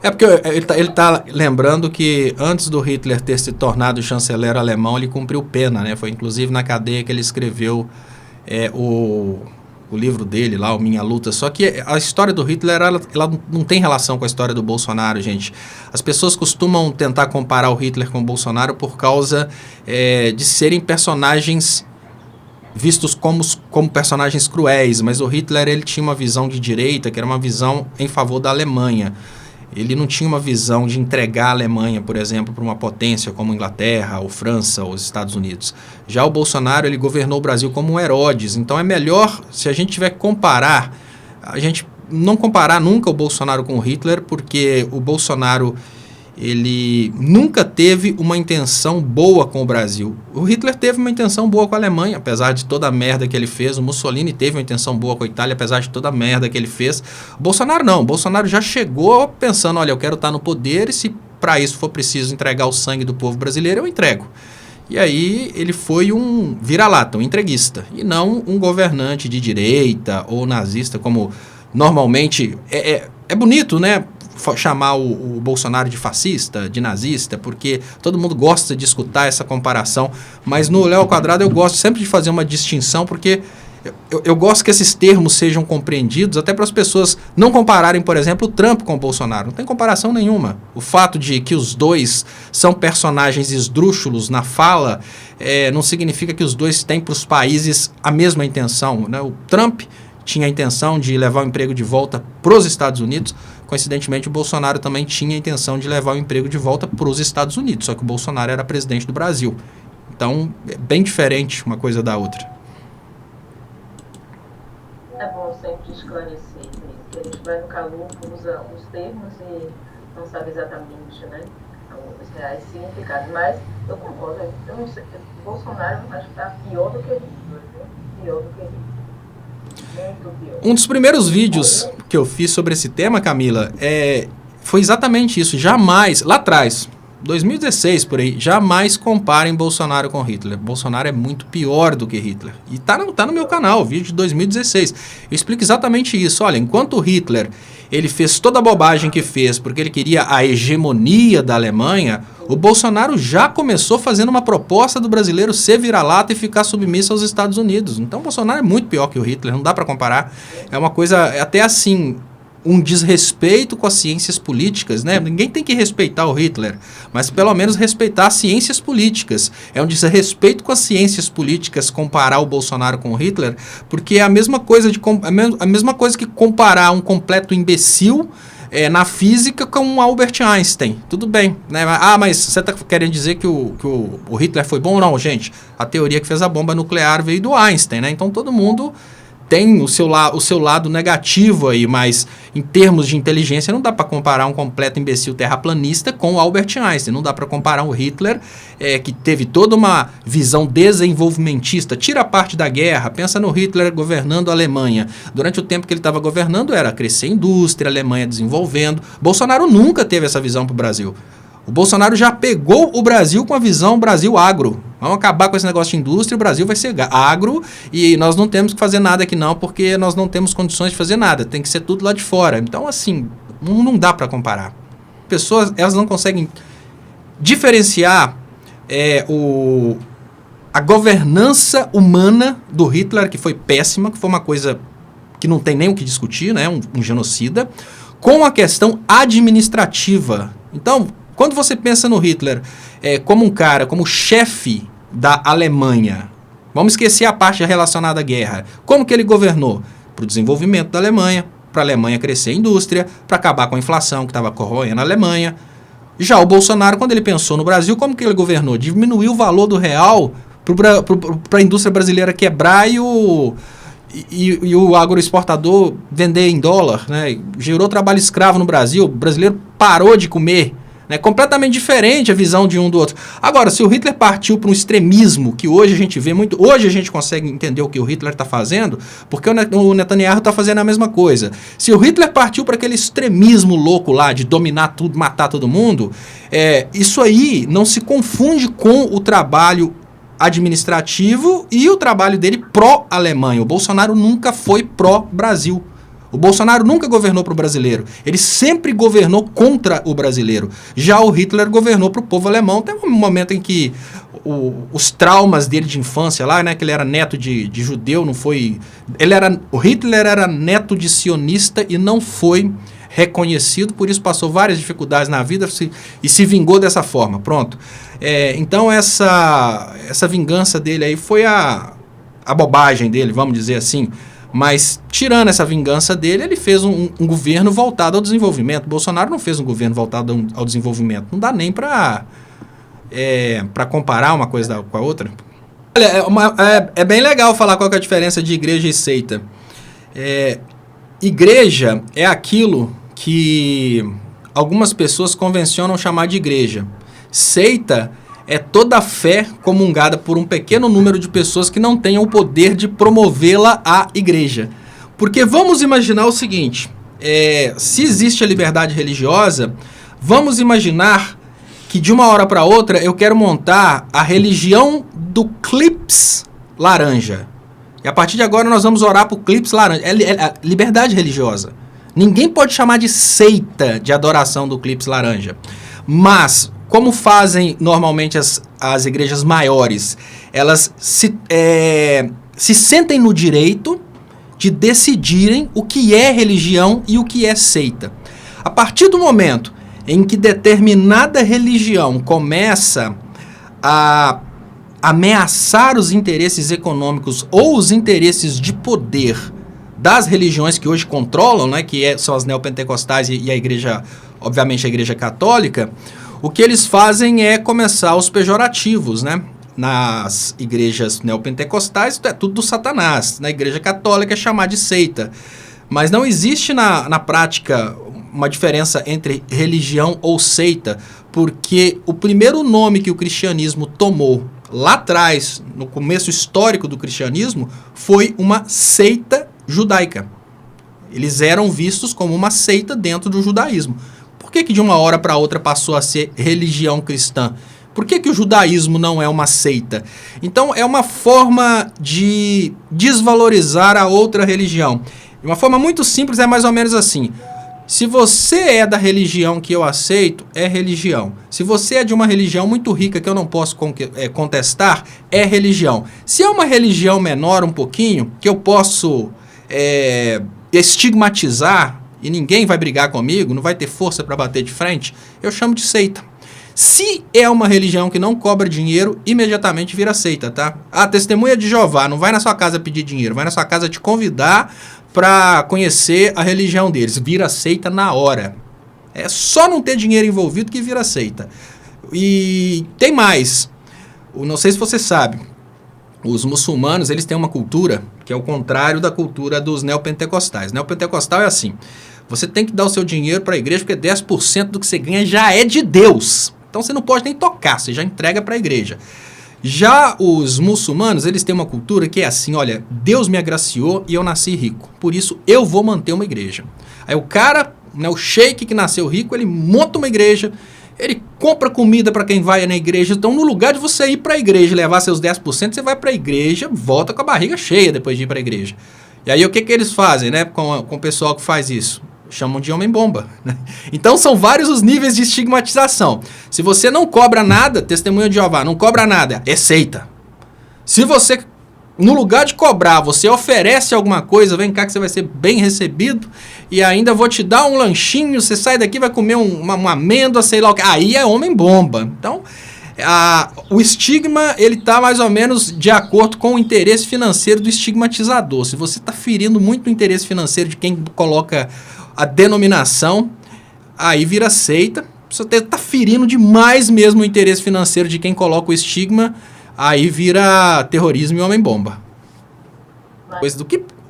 É porque ele tá lembrando que antes do Hitler ter se tornado chanceler alemão, ele cumpriu pena, né? Foi inclusive na cadeia que ele escreveu o livro dele lá, o Minha Luta. Só que a história do Hitler, ela não tem relação com a história do Bolsonaro, gente. As pessoas costumam tentar comparar o Hitler com o Bolsonaro por causa de serem personagens vistos como personagens cruéis, mas o Hitler, ele tinha uma visão de direita, que era uma visão em favor da Alemanha. Ele não tinha uma visão de entregar a Alemanha, por exemplo, para uma potência como a Inglaterra, ou França, ou os Estados Unidos. Já o Bolsonaro, ele governou o Brasil como um Herodes. Então é melhor, se a gente tiver que comparar, a gente não comparar nunca o Bolsonaro com o Hitler, porque o Bolsonaro, ele nunca teve uma intenção boa com o Brasil. O Hitler teve uma intenção boa com a Alemanha, apesar de toda a merda que ele fez. O Mussolini teve uma intenção boa com a Itália, apesar de toda a merda que ele fez. O Bolsonaro não. O Bolsonaro já chegou pensando, olha, eu quero estar no poder e se para isso for preciso entregar o sangue do povo brasileiro, eu entrego. E aí ele foi um vira-lata, um entreguista, e não um governante de direita ou nazista, como normalmente é bonito, né? Chamar o Bolsonaro de fascista, de nazista, porque todo mundo gosta de escutar essa comparação, mas no Léo Quadrado eu gosto sempre de fazer uma distinção, porque eu gosto que esses termos sejam compreendidos, até para as pessoas não compararem, por exemplo, o Trump com o Bolsonaro. Não tem comparação nenhuma. O fato de que os dois são personagens esdrúxulos na fala não significa que os dois têm para os países a mesma intenção, né? O Trump tinha a intenção de levar o emprego de volta para os Estados Unidos. Coincidentemente, o Bolsonaro também tinha a intenção de levar o emprego de volta para os Estados Unidos, só que o Bolsonaro era presidente do Brasil. Então, é bem diferente uma coisa da outra. É bom sempre esclarecer isso, que a gente vai no calor, usa os termos e não sabe exatamente, né, os reais significados. Mas eu concordo, eu não sei, o Bolsonaro acho que está pior do que Hitler, né? Pior do que Hitler. Um dos primeiros vídeos que eu fiz sobre esse tema, Camila, foi exatamente isso. Jamais, lá atrás, 2016 por aí, jamais comparem Bolsonaro com Hitler. Bolsonaro é muito pior do que Hitler. E tá no meu canal, vídeo de 2016. Eu explico exatamente isso. Olha, enquanto o Hitler ele fez toda a bobagem que fez porque ele queria a hegemonia da Alemanha, o Bolsonaro já começou fazendo uma proposta do brasileiro ser vira-lata e ficar submisso aos Estados Unidos. Então o Bolsonaro é muito pior que o Hitler, não dá para comparar. É uma coisa até assim, um desrespeito com as ciências políticas, né? Ninguém tem que respeitar o Hitler, mas pelo menos respeitar as ciências políticas. É um desrespeito com as ciências políticas comparar o Bolsonaro com o Hitler, porque é a mesma coisa que comparar um completo imbecil na física com um Albert Einstein. Tudo bem, né? Mas você está querendo dizer que o Hitler foi bom? Não, gente. A teoria que fez a bomba nuclear veio do Einstein, né? Então todo mundo tem o seu lado negativo aí, mas em termos de inteligência não dá para comparar um completo imbecil terraplanista com o Albert Einstein. Não dá para comparar o Hitler, que teve toda uma visão desenvolvimentista. Tira a parte da guerra, pensa no Hitler governando a Alemanha. Durante o tempo que ele estava governando era crescer a indústria, a Alemanha desenvolvendo. Bolsonaro nunca teve essa visão para o Brasil. O Bolsonaro já pegou o Brasil com a visão Brasil agro. Vamos acabar com esse negócio de indústria, o Brasil vai ser agro e nós não temos que fazer nada aqui não, porque nós não temos condições de fazer nada. Tem que ser tudo lá de fora. Então, assim, não dá para comparar. Pessoas, elas não conseguem diferenciar a governança humana do Hitler, que foi péssima, que foi uma coisa que não tem nem o que discutir, né? Um genocida, com a questão administrativa. Então, quando você pensa no Hitler como um cara, como chefe da Alemanha, vamos esquecer a parte relacionada à guerra. Como que ele governou? Para o desenvolvimento da Alemanha, para a Alemanha crescer a indústria, para acabar com a inflação que estava corroendo a Alemanha. Já o Bolsonaro, quando ele pensou no Brasil, como que ele governou? Diminuiu o valor do real para a indústria brasileira quebrar e o agroexportador vender em dólar, né? Gerou trabalho escravo no Brasil, o brasileiro parou de comer. É completamente diferente a visão de um do outro. Agora, se o Hitler partiu para um extremismo, que hoje a gente vê muito, hoje a gente consegue entender o que o Hitler está fazendo, porque o Netanyahu está fazendo a mesma coisa. Se o Hitler partiu para aquele extremismo louco lá, de dominar tudo, matar todo mundo, isso aí não se confunde com o trabalho administrativo e o trabalho dele pró-Alemanha. O Bolsonaro nunca foi pró-Brasil. O Bolsonaro nunca governou para o brasileiro. Ele sempre governou contra o brasileiro. Já o Hitler governou para o povo alemão. Tem um momento em que os traumas dele de infância lá, né, que ele era neto de judeu, não foi... O Hitler era neto de sionista e não foi reconhecido, por isso passou várias dificuldades na vida e se vingou dessa forma. Pronto. Então essa vingança dele aí foi a bobagem dele, vamos dizer assim. Mas, tirando essa vingança dele, ele fez um governo voltado ao desenvolvimento. Bolsonaro não fez um governo voltado ao desenvolvimento. Não dá nem para comparar uma coisa com a outra. Olha, é bem legal falar qual que é a diferença de igreja e seita. Igreja é aquilo que algumas pessoas convencionam chamar de igreja. Seita é toda a fé comungada por um pequeno número de pessoas que não tenham o poder de promovê-la à igreja. Porque vamos imaginar o seguinte, se existe a liberdade religiosa, vamos imaginar que de uma hora para outra eu quero montar a religião do Clips Laranja. E a partir de agora nós vamos orar por Clips Laranja. É liberdade religiosa. Ninguém pode chamar de seita de adoração do Clips Laranja. Mas, como fazem normalmente as igrejas maiores, elas se sentem no direito de decidirem o que é religião e o que é seita. A partir do momento em que determinada religião começa a ameaçar os interesses econômicos ou os interesses de poder das religiões que hoje controlam, né, são as neopentecostais e a igreja, obviamente a igreja católica, o que eles fazem é começar os pejorativos, né? Nas igrejas neopentecostais é tudo do Satanás, na igreja católica é chamar de seita. Mas não existe na prática uma diferença entre religião ou seita, porque o primeiro nome que o cristianismo tomou lá atrás, no começo histórico do cristianismo, foi uma seita judaica. Eles eram vistos como uma seita dentro do judaísmo. Por que de uma hora para outra passou a ser religião cristã? Por que o judaísmo não é uma seita? Então, é uma forma de desvalorizar a outra religião. De uma forma muito simples, é mais ou menos assim. Se você é da religião que eu aceito, é religião. Se você é de uma religião muito rica que eu não posso contestar, é religião. Se é uma religião menor um pouquinho, que eu posso estigmatizar, e ninguém vai brigar comigo, não vai ter força para bater de frente, eu chamo de seita. Se é uma religião que não cobra dinheiro, imediatamente vira seita, tá? A testemunha de Jeová não vai na sua casa pedir dinheiro, vai na sua casa te convidar para conhecer a religião deles. Vira seita na hora. É só não ter dinheiro envolvido que vira seita. E tem mais. Não sei se você sabe, os muçulmanos, eles têm uma cultura que é o contrário da cultura dos neopentecostais. Neopentecostal é assim, você tem que dar o seu dinheiro para a igreja porque 10% do que você ganha já é de Deus. Então você não pode nem tocar, você já entrega para a igreja. Já os muçulmanos, eles têm uma cultura que é assim, olha, Deus me agraciou e eu nasci rico, por isso eu vou manter uma igreja. Aí o cara, né, o sheik que nasceu rico, ele monta uma igreja, ele compra comida para quem vai na igreja. Então, no lugar de você ir para a igreja e levar seus 10%, você vai para a igreja, volta com a barriga cheia depois de ir para a igreja. E aí, o que eles fazem, né, com o pessoal que faz isso? Chamam de homem-bomba. Né? Então, são vários os níveis de estigmatização. Se você não cobra nada, testemunha de Jeová, não cobra nada, é seita. Se você, no lugar de cobrar, você oferece alguma coisa, vem cá que você vai ser bem recebido, e ainda vou te dar um lanchinho, você sai daqui, vai comer uma amêndoa, sei lá o que. Aí é homem-bomba. Então, o estigma, ele está mais ou menos de acordo com o interesse financeiro do estigmatizador. Se você está ferindo muito o interesse financeiro de quem coloca a denominação, aí vira seita. Se você está ferindo demais mesmo o interesse financeiro de quem coloca o estigma, aí vira terrorismo e homem-bomba.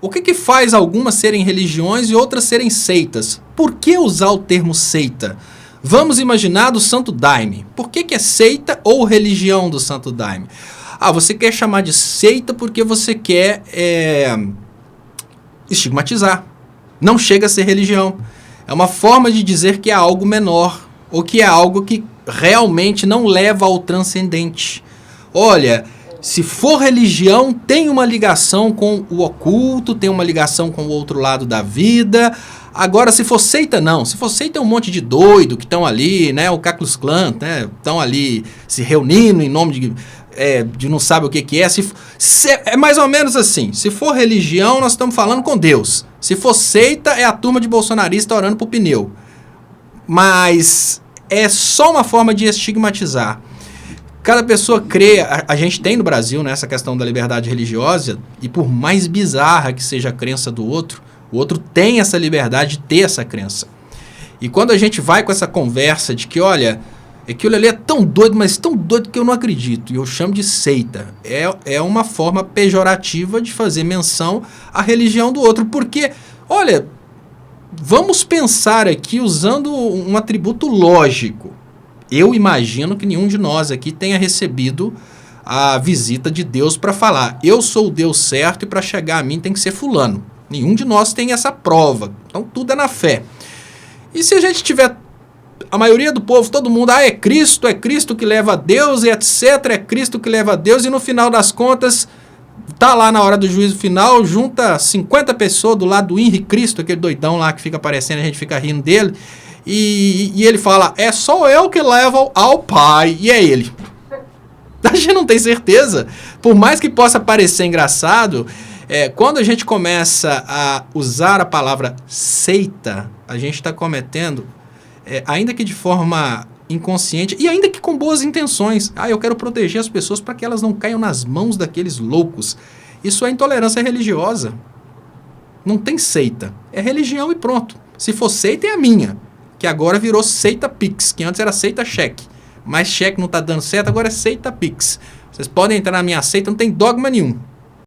O que faz algumas serem religiões e outras serem seitas? Por que usar o termo seita? Vamos imaginar do Santo Daime. Por que é seita ou religião do Santo Daime? Você quer chamar de seita porque você quer estigmatizar. Não chega a ser religião. É uma forma de dizer que é algo menor, ou que é algo que realmente não leva ao transcendente. Olha, Se for religião, tem uma ligação com o oculto, tem uma ligação com o outro lado da vida. Agora, se for seita, não. Se for seita, é um monte de doido que estão ali, né? O Ku Klux Klan, né? Estão ali se reunindo em nome de não sabe o que é. É mais ou menos assim. Se for religião, nós estamos falando com Deus. Se for seita, é a turma de bolsonarista orando pro pneu. Mas é só uma forma de estigmatizar. Cada pessoa crê, a gente tem no Brasil, né, essa questão da liberdade religiosa, e por mais bizarra que seja a crença do outro, o outro tem essa liberdade de ter essa crença. E quando a gente vai com essa conversa de que, olha, aquilo ali é tão doido, mas tão doido que eu não acredito, e eu chamo de seita, é uma forma pejorativa de fazer menção à religião do outro, porque, olha, vamos pensar aqui usando um atributo lógico. Eu imagino que nenhum de nós aqui tenha recebido a visita de Deus para falar, eu sou o Deus certo e para chegar a mim tem que ser fulano. Nenhum de nós tem essa prova. Então tudo é na fé. E se a gente tiver, a maioria do povo, todo mundo, é Cristo que leva a Deus e etc, é Cristo que leva a Deus, e no final das contas, tá lá na hora do juízo final, junta 50 pessoas do lado do Henri Cristo, aquele doidão lá que fica aparecendo, a gente fica rindo dele, e ele fala, é só eu que levo ao Pai, e é ele. A gente não tem certeza. Por mais que possa parecer engraçado, quando a gente começa a usar a palavra seita, a gente está cometendo, ainda que de forma inconsciente, e ainda que com boas intenções, eu quero proteger as pessoas para que elas não caiam nas mãos daqueles loucos. Isso é intolerância religiosa. Não tem seita. É religião e pronto. Se for seita, é a minha, que agora virou seita Pix, que antes era seita cheque. Mas cheque não está dando certo, agora é seita Pix. Vocês podem entrar na minha seita, não tem dogma nenhum.